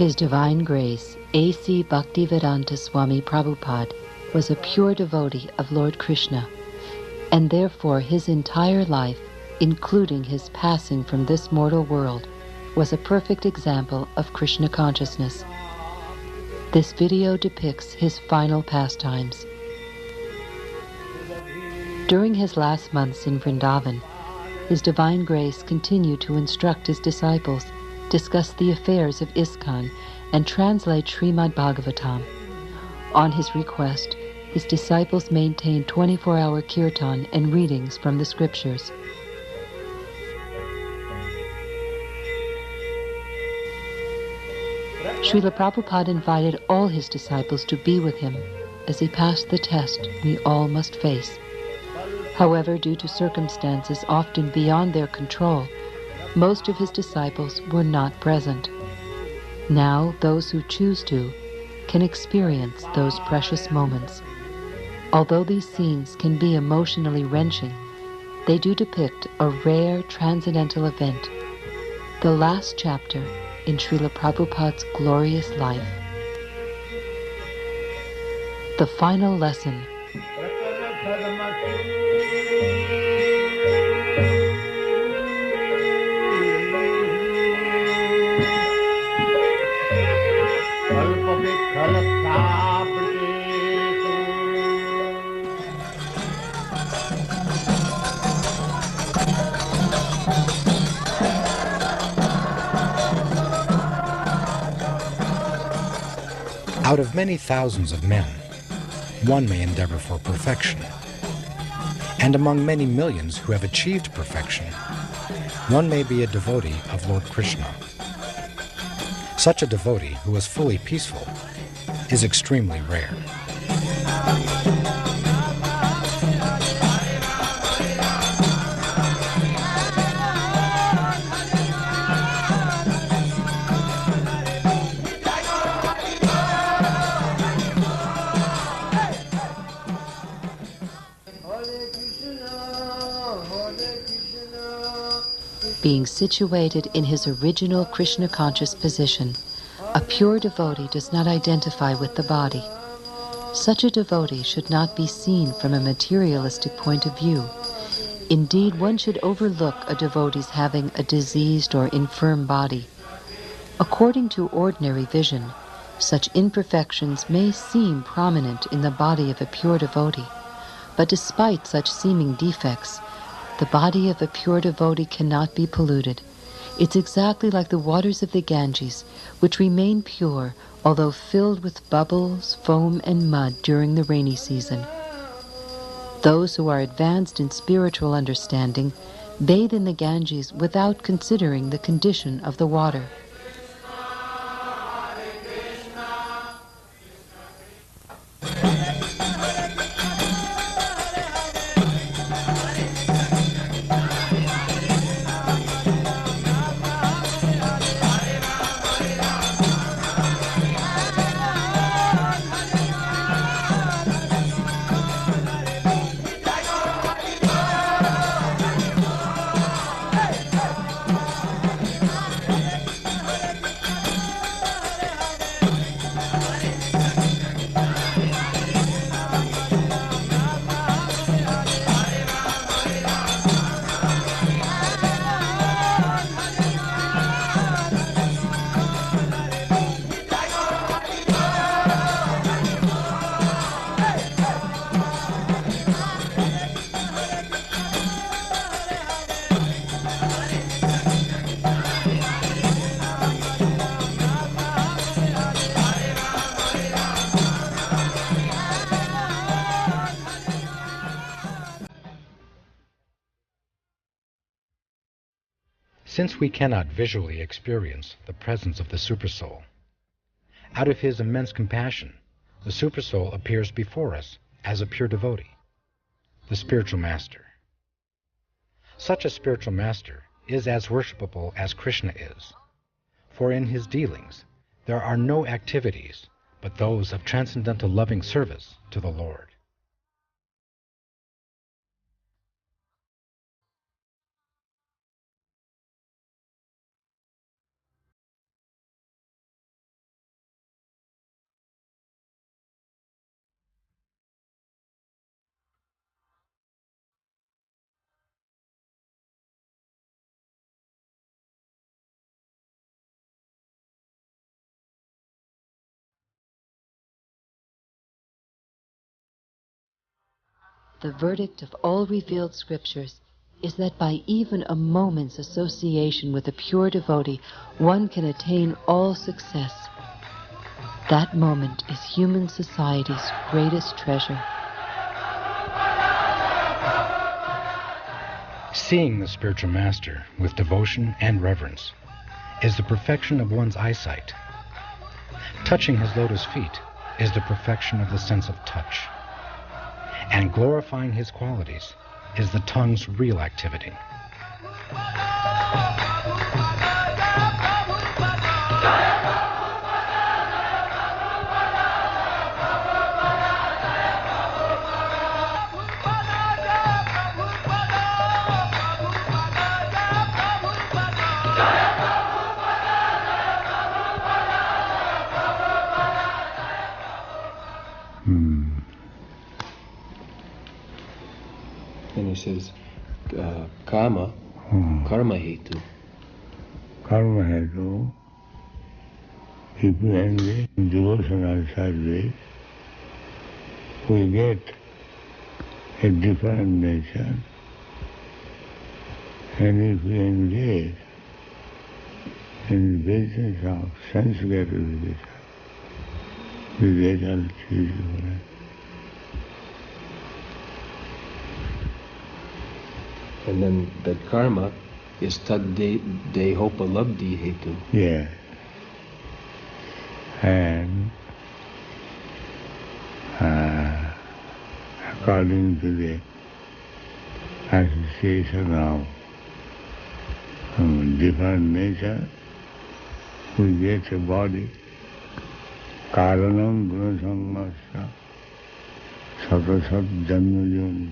His Divine Grace, A.C. Bhaktivedanta Swami Prabhupada, was a pure devotee of Lord Krishna, and therefore his entire life, including his passing from this mortal world, was a perfect example of Krishna consciousness. This video depicts his final pastimes. During his last months in Vrindavan, His Divine Grace continued to instruct his disciples, discuss the affairs of ISKCON, and translate Srimad Bhagavatam. On his request, his disciples maintained 24-hour kirtan and readings from the scriptures. Srila Prabhupada invited all his disciples to be with him as he passed the test we all must face. However, due to circumstances often beyond their control, most of his disciples were not present. Now, those who choose to can experience those precious moments. Although these scenes can be emotionally wrenching, they do depict a rare transcendental event, the last chapter in Srila Prabhupada's glorious life. The final lesson. Out of many thousands of men, one may endeavor for perfection. And among many millions who have achieved perfection, one may be a devotee of Lord Krishna. Such a devotee who is fully peaceful is extremely rare. Being situated in his original Krishna-conscious position, a pure devotee does not identify with the body. Such a devotee should not be seen from a materialistic point of view. Indeed, one should overlook a devotee's having a diseased or infirm body. According to ordinary vision, such imperfections may seem prominent in the body of a pure devotee, but despite such seeming defects, the body of a pure devotee cannot be polluted. It's exactly like the waters of the Ganges, which remain pure, although filled with bubbles, foam, and mud during the rainy season. Those who are advanced in spiritual understanding bathe in the Ganges without considering the condition of the water. Since we cannot visually experience the presence of the Supersoul, out of his immense compassion, the Supersoul appears before us as a pure devotee, the spiritual master. Such a spiritual master is as worshipable as Krishna is, for in his dealings there are no activities but those of transcendental loving service to the Lord. The verdict of all revealed scriptures is that by even a moment's association with a pure devotee, one can attain all success. That moment is human society's greatest treasure. Seeing the spiritual master with devotion and reverence is the perfection of one's eyesight. Touching his lotus feet is the perfection of the sense of touch. And glorifying his qualities is the tongue's real activity. And he says, karma hetu. Karma hetu, if we engage in devotional service, we get a different nature. And if we engage in the business of sense gratification, the result is different. And then that karma is tad dehopalabdhi hetu. Yeah. And according to the association of different nature, we get a body. Karanam gunasammasya satasat janmajani.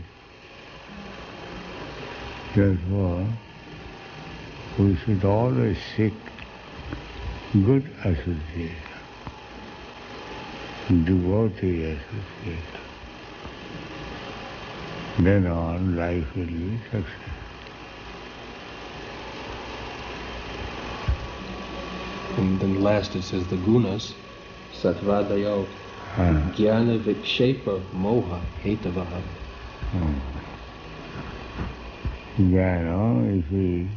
Therefore, we should always seek good association, devotee association. Then on, life will be successful. And then last it says the gunas, satvadayo, jnana vikshepa moha hetavaha. Jnana, if we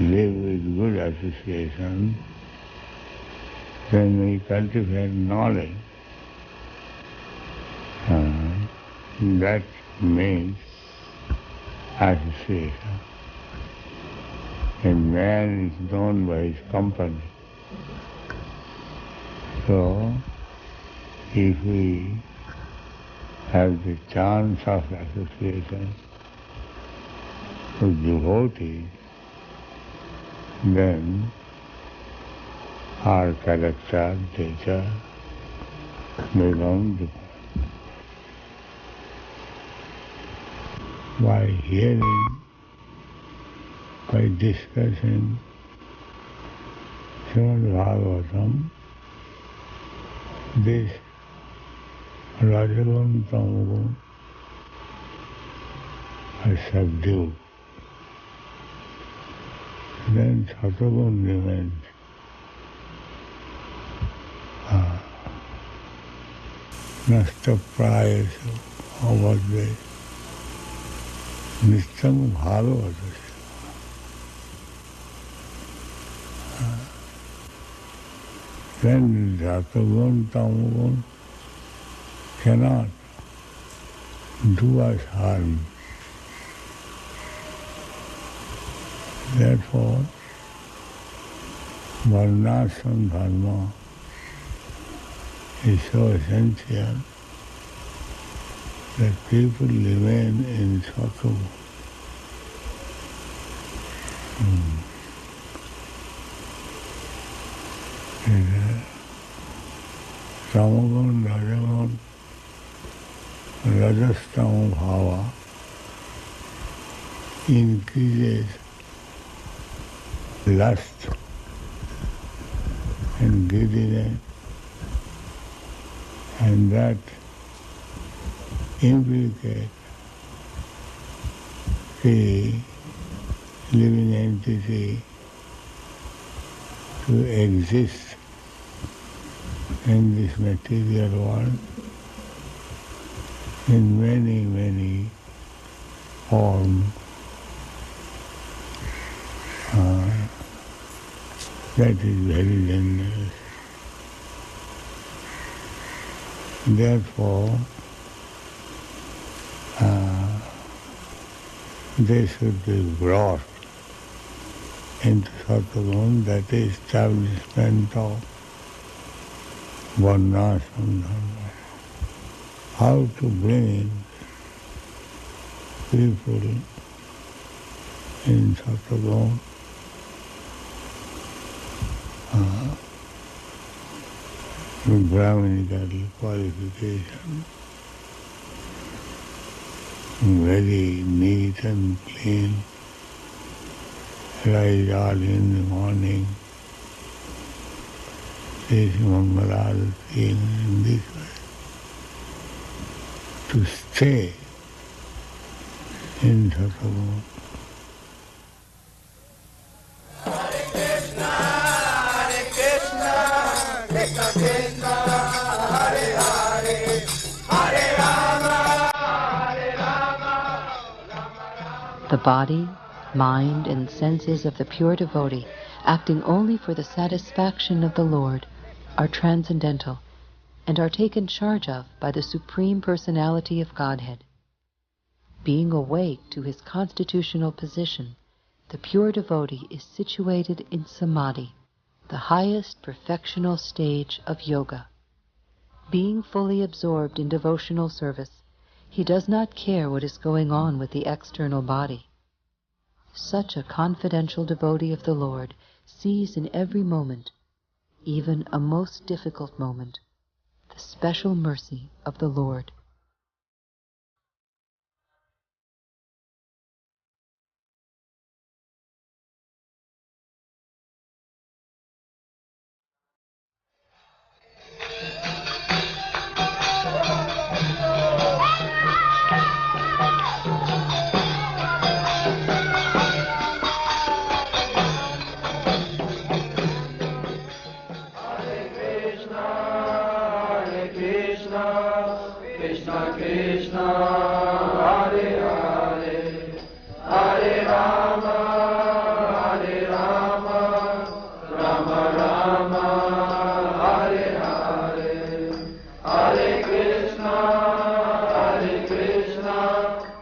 live with good association, then we cultivate knowledge. That means association. A man is known by his company. So, if we have the chance of association with devotees, then our character, nature becomes different. By hearing, by discussing Srimad Bhagavatam, this Rajagun Tamagun are subdued. Then Satagun remains. Nasta prayasu avadve nistam bhagavata. Then Satagun Tamagun cannot do us harm. Therefore, varnashram dharma is so essential that people remain in Satagun. Tamagun, Rajagun, Rajastama bhava increases lust and greediness, and that implicates the living entity to exist in this material world in many, many forms. That is very dangerous. Therefore, they should be brought into Satguru, that is establishment of Varnashram Dharma. How to bring people in Satguru with Brahminical qualification, very neat and clean, rise early in the morning, say Mangalarati in this way, to stay in Satguru. The body, mind, and senses of the pure devotee, acting only for the satisfaction of the Lord, are transcendental and are taken charge of by the Supreme Personality of Godhead. Being awake to his constitutional position, the pure devotee is situated in Samadhi, the highest perfectional stage of yoga. Being fully absorbed in devotional service, he does not care what is going on with the external body. Such a confidential devotee of the Lord sees in every moment, even a most difficult moment, the special mercy of the Lord.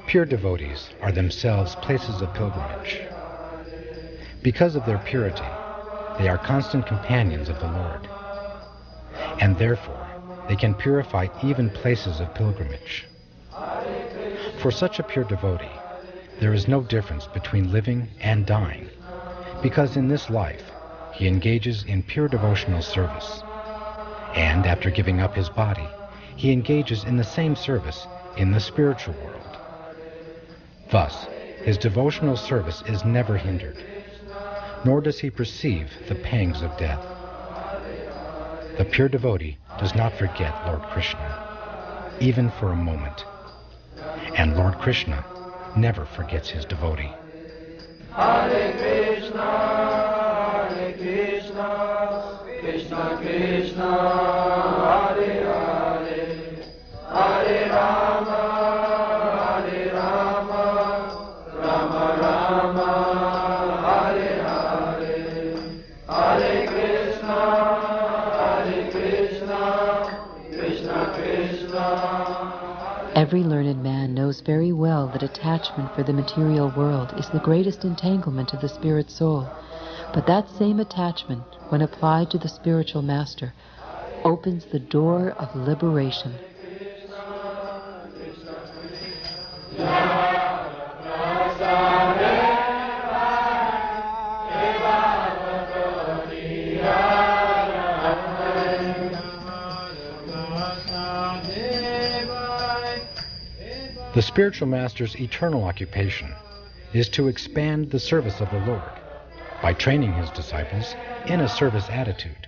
Pure devotees are themselves places of pilgrimage. Because of their purity, they are constant companions of the Lord, and therefore they can purify even places of pilgrimage. For such a pure devotee, there is no difference between living and dying, because in this life he engages in pure devotional service, and after giving up his body, he engages in the same service in the spiritual world. Thus, his devotional service is never hindered, nor does he perceive the pangs of death. The pure devotee does not forget Lord Krishna, even for a moment, and Lord Krishna never forgets his devotee. Hare Krishna, Krishna Krishna, Hare Hare, Hare Rama, Rama Rama, Hare Hare, Hare Krishna, Krishna Krishna. Every learned man knows very well that attachment for the material world is the greatest entanglement of the spirit soul. But that same attachment, when applied to the spiritual master, opens the door of liberation. The spiritual master's eternal occupation is to expand the service of the Lord by training his disciples in a service attitude.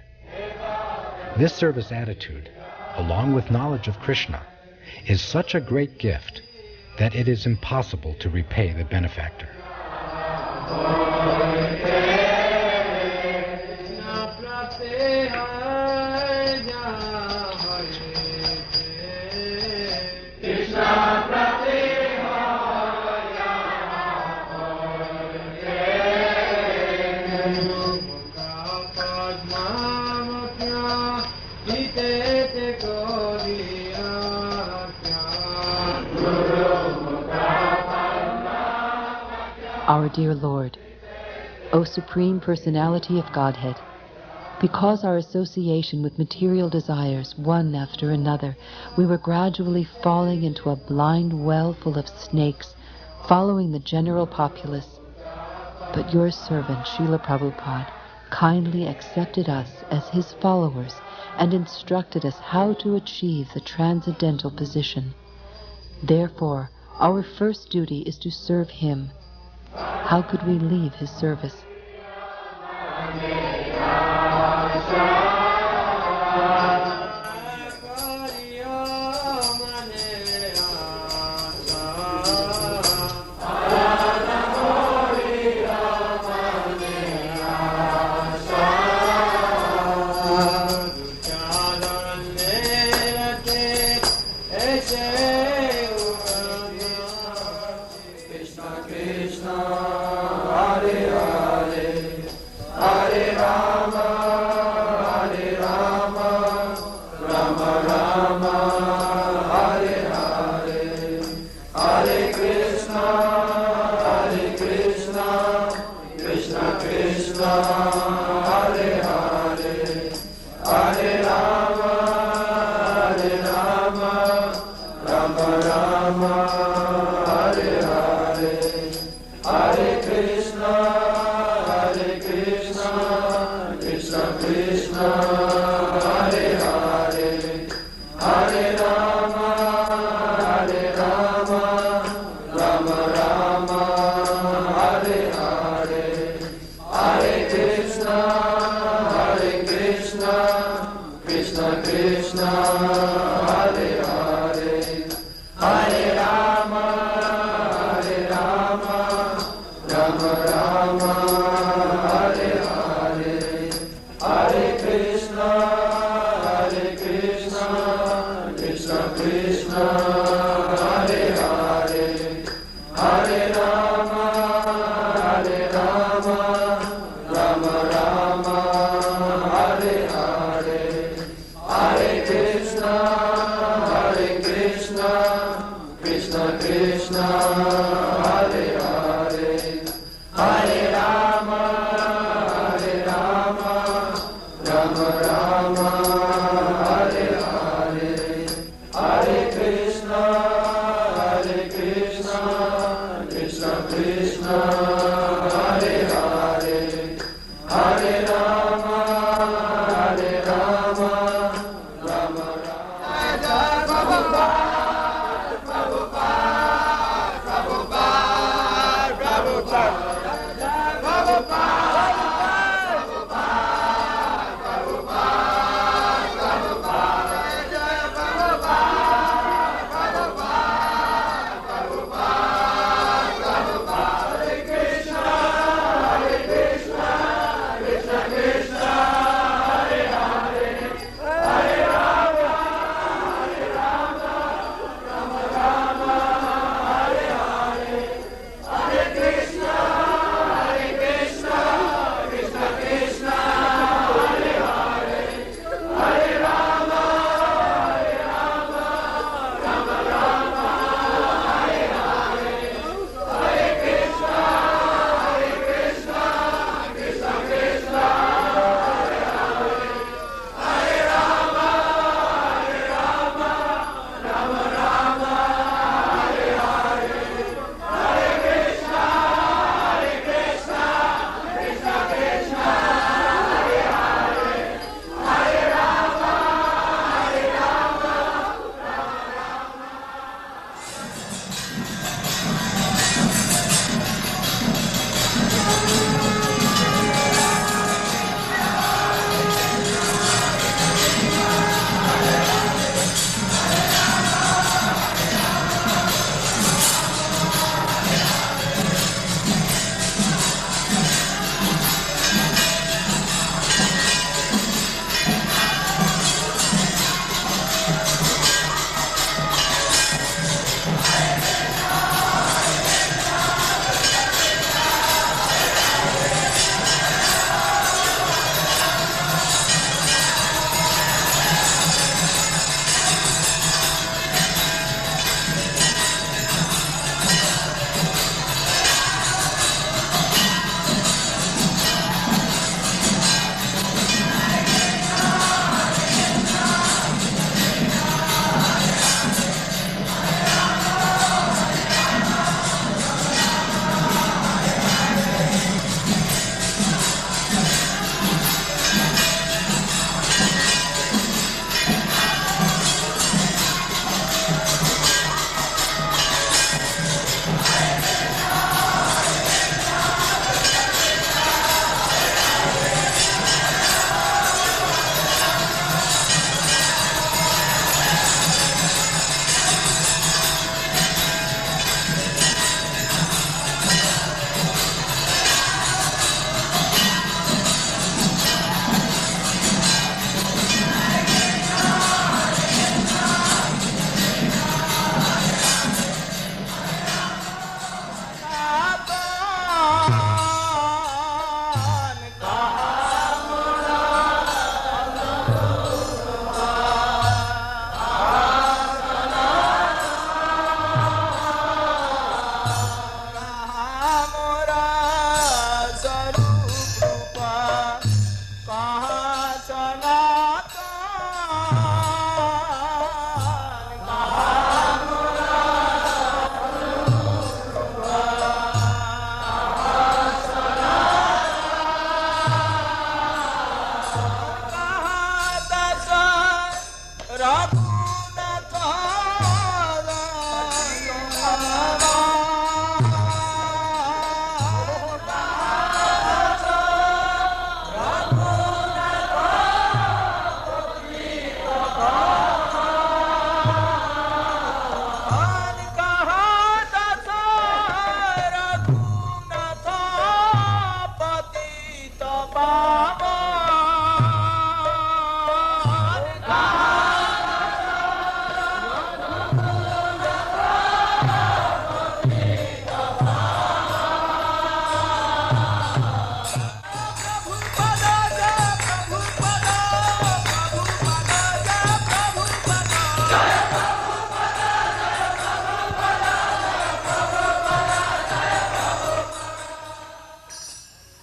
This service attitude, along with knowledge of Krishna, is such a great gift that it is impossible to repay the benefactor. Krishna Our dear Lord, O Supreme Personality of Godhead, because our association with material desires, one after another, we were gradually falling into a blind well full of snakes, following the general populace. But your servant, Srila Prabhupada, kindly accepted us as his followers and instructed us how to achieve the transcendental position. Therefore, our first duty is to serve him. How could we leave his service? Hare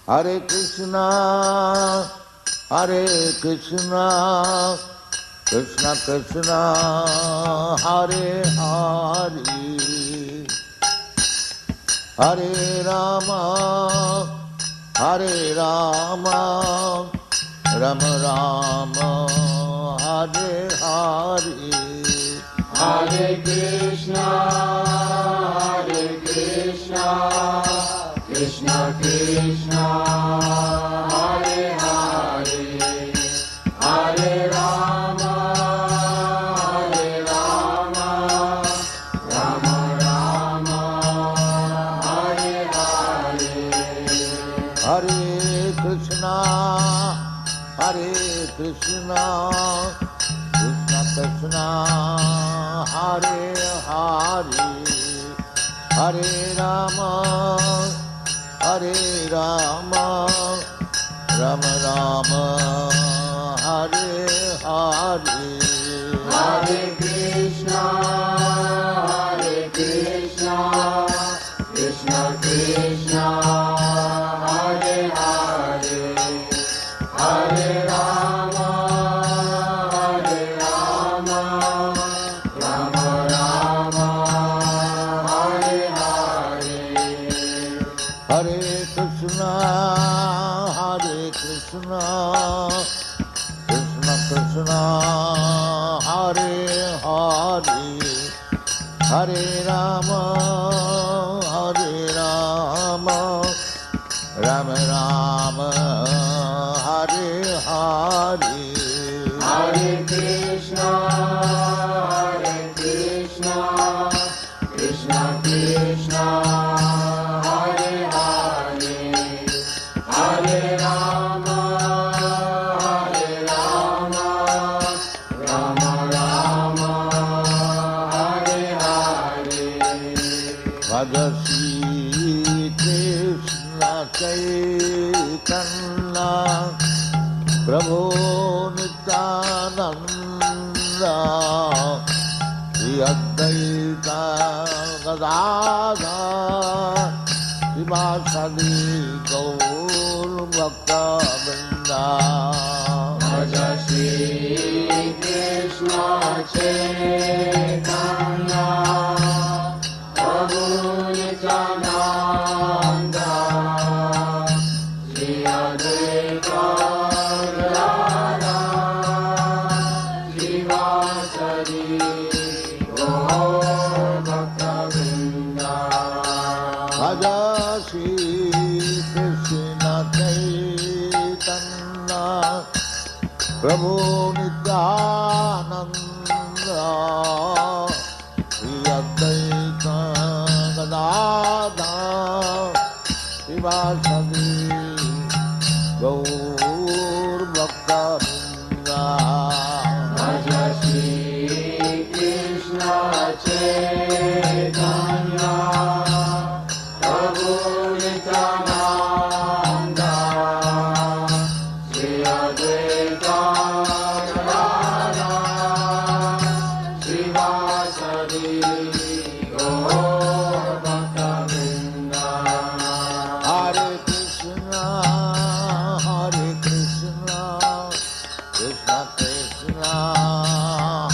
Hare Krishna, Hare Krishna, Krishna Krishna, Hare Hare, Hare Rama, Hare Rama, Rama Rama, Hare Hare, Hare Krishna, Krishna Krishna, Hare Hare, Hare Rama, Rama Rama, Hare Hare. Hare Krishna, Krishna Krishna, Hare Hare, Hare Rama, Rama Rama, Hare Hare. Hare Krishna, Krishna Krishna, Hare Hare, Hare Rama, Rama Rama, Hare Hare. Hare Krishna, Krishna Krishna, Hare Hare, Hare Rama, Rama Rama, Hare Hare. Hare Krishna, Krishna Krishna, Hare Hare, Hare Rama, Rama Rama, Hare Hare. Bhaja Shri Krishna Chaitanya, Prabhu Nityananda, Shri Advaita Gadadhar, Srivasadi Gaur Bhakta Vrinda. Bhaja Shri Krishna Chaitanya, Prabhu Nityananda, Shri Advaita Gadadhar, Srivasadi Gaur Bhakta Vrinda. Bhaja Shri Krishna Chaitanya, Prabhu Nityananda, Shri Advaita Gadadhar, Srivasadi Gaur Bhakta Vrinda. Bhaja Shri Krishna Chaitanya, Prabhu Nityananda, Shri Advaita Gadadhar, Srivasadi Gaur Bhakta Vrinda. Hare Krishna, Krishna Krishna,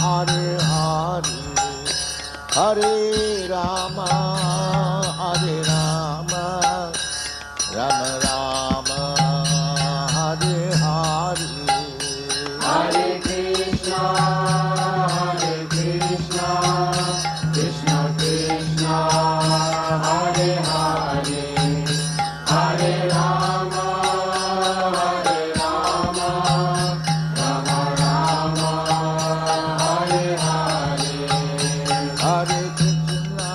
Hare Hare, Hare Rama, Rama Rama, Hare Hare. Hare Krishna, Krishna Krishna, Hare Hare, Hare Rama, Rama Rama, Hare Hare. Hare Krishna,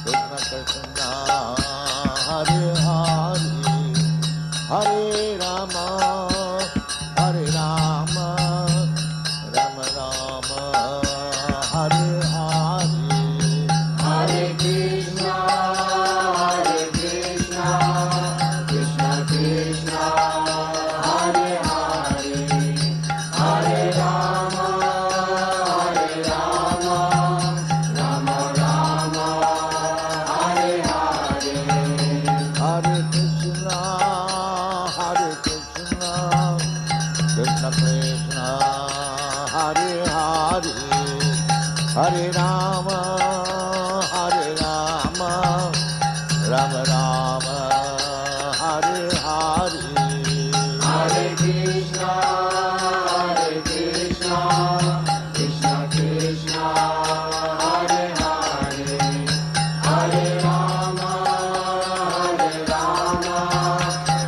Krishna Krishna, Hare Hare, Hare Rama, Rama Rama, Hare Hare. Hare Krishna, Hare Rama, Rama Rama, Hare Hare. Hare Krishna, Krishna Krishna, Hare Hare, Hare Rama,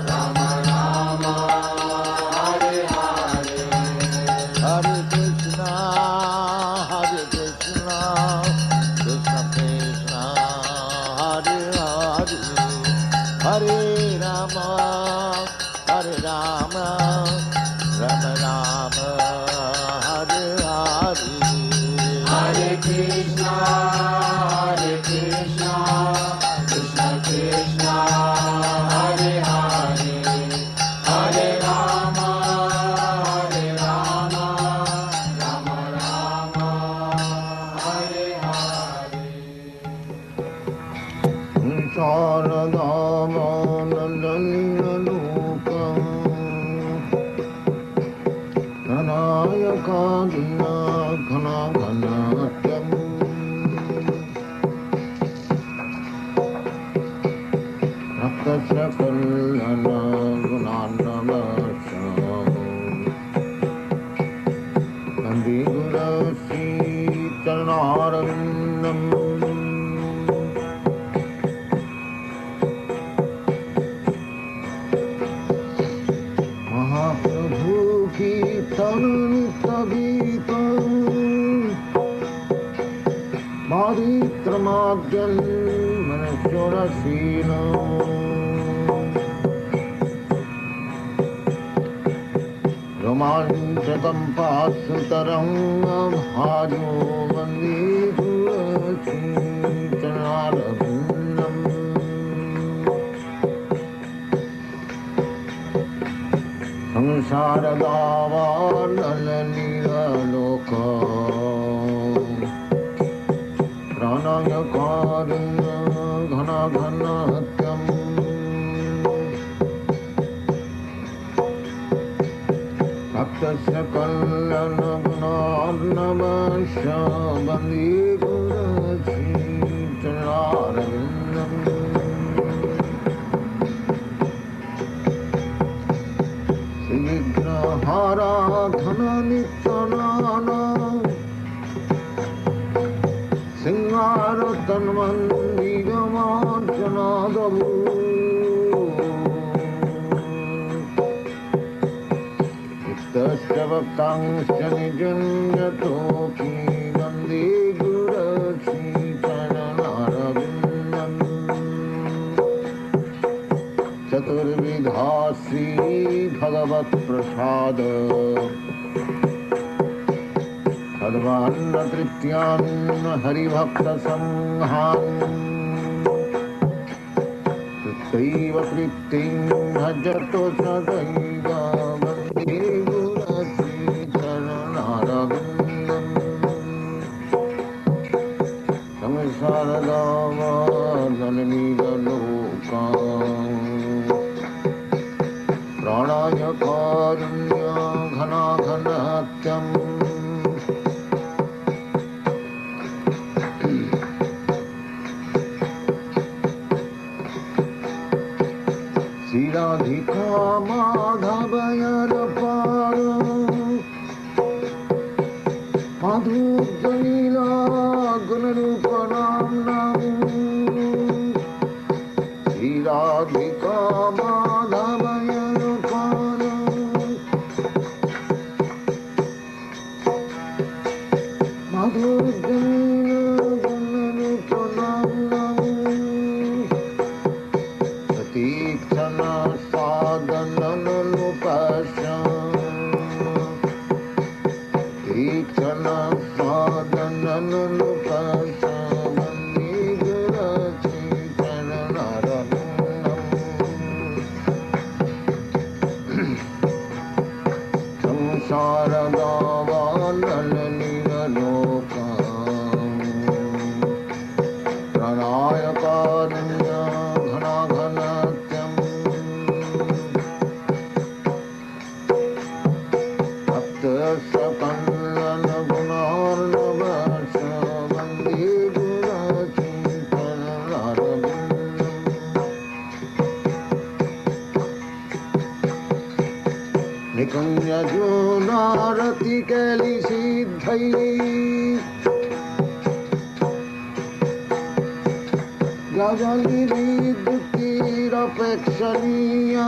Rama Rama, Hare Hare. Hare Krishna, Krishna Krishna, Hare Hare, Hare Rama, Rama Rama, Hare Hare. Hare Krishna, Krishna Krishna, Hare Hare, Hare Rama, Rama Rama, Hare Hare. Sharadamalalilokam Nanayakadina Ghanaganatyam Raktasya Kalyana Gunanamasham Kandigurasi Charanarvindam Mahaprabhu Kirtan Nitya Geetam Madhitramadyan Manashurasena Romanchakam Pasutaram Bhajo Vande Gurasi Charanarvindam Samsaradavanalilaloka Pranayakarunya Ghanaganatyam Bhaktasya Kalyana Gunarnavasya Bandi Gurasi Charanarvindam Hara Dhana Nityanana Singara Tanman Nigamarjanadavu Iktasya Bhaktangsya Nijanyatoki Vande Gurasi Charanarvindam Chaturvidhasi Bhagavat Prasada Sadhvana Trityan Haribhakta Sanghan Tattaiva Trittim Bhajato Sadaiva Vande Gurasi Charanarvindam Samsaradava Nalinigalokam Pranayakarunya Ghanaganatyam Siradhika Madhavayarapara Madhujalila Gunarupanam Siradhika Madhavayarapara Madhujalila Gunarupanam Satikshana Sadhananupasya Tikshana Sadhananupasya Vande Gurasi Charanarvindam Samsaradavanalilokam Pranayakarunya Ghanaganatyam Bhaktasya Kalyana Gunarnavasya Nikunja Junarati Kali Siddhai Gajali Vidutir Apekshaniya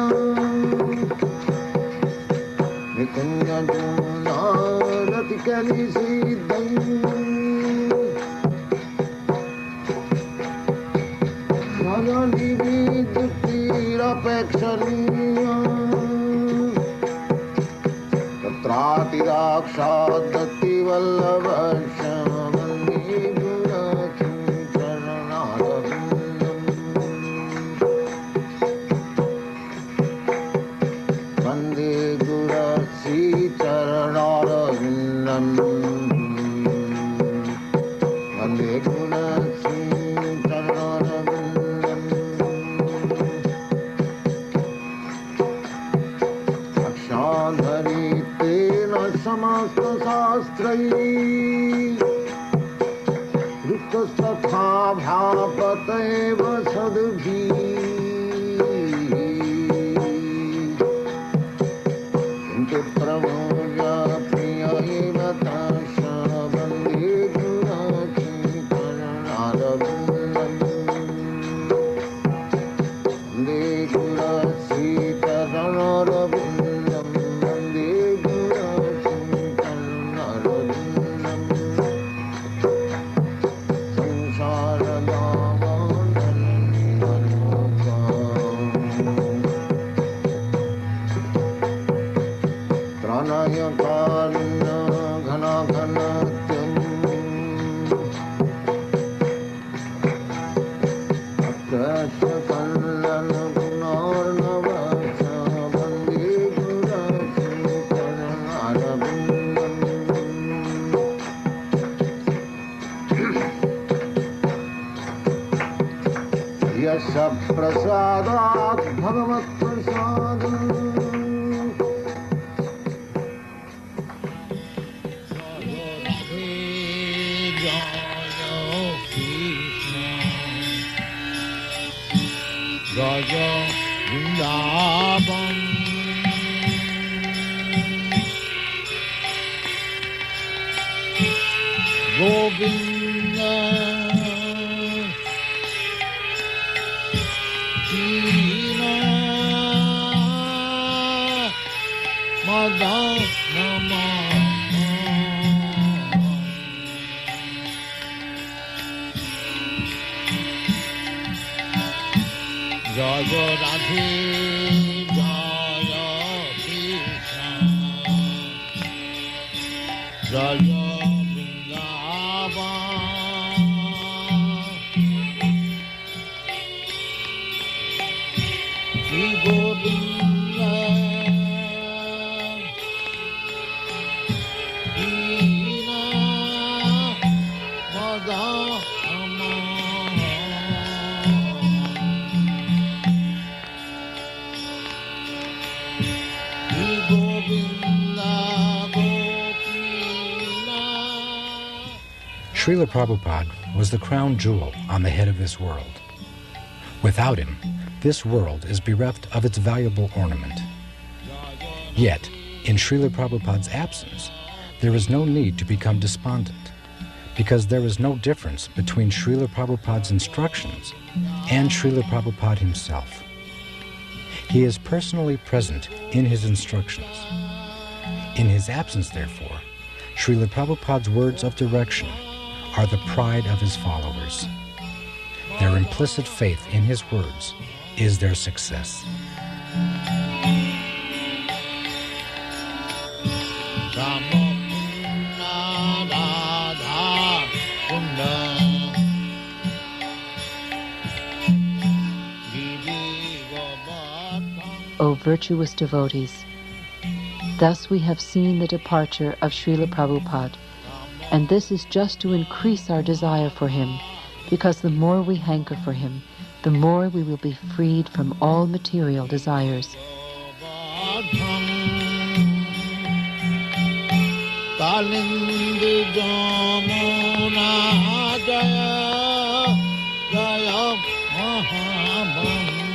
Nikunja Junarati Kali Siddhai Gajali Vidutir Apekshaniya Trati Dakshadati Vallabhashamani Guraki Charanarvindam Vande Gurasi Charanarvindam Vande Gurasi Charanarvindam Akshadhari समस्त शास्त्रैः ऋतस्तथा भापतैव सद्भिः किन्तु प्रभोज प्रिय एव ताश वन्दे गुरकी चरणारविन्दम् वन्दे गुरसी चरणारविन्दम् Prasādat Bhagavat Prasādam Raja Vrindavan Govinda Jaya Radhe Jaya Krishna Jaya Vrindavan Shri Govinda Dina Madhama Srila Prabhupada was the crown jewel on the head of this world. Without him, this world is bereft of its valuable ornament. Yet, in Srila Prabhupada's absence, there is no need to become despondent, because there is no difference between Srila Prabhupada's instructions and Srila Prabhupada himself. He is personally present in his instructions. In his absence, therefore, Srila Prabhupada's words of direction are the pride of his followers. Their implicit faith in his words is their success. O virtuous devotees, thus we have seen the departure of Srila Prabhupada, and this is just to increase our desire for him, because the more we hanker for him, the more we will be freed from all material desires. Jaya Mahamani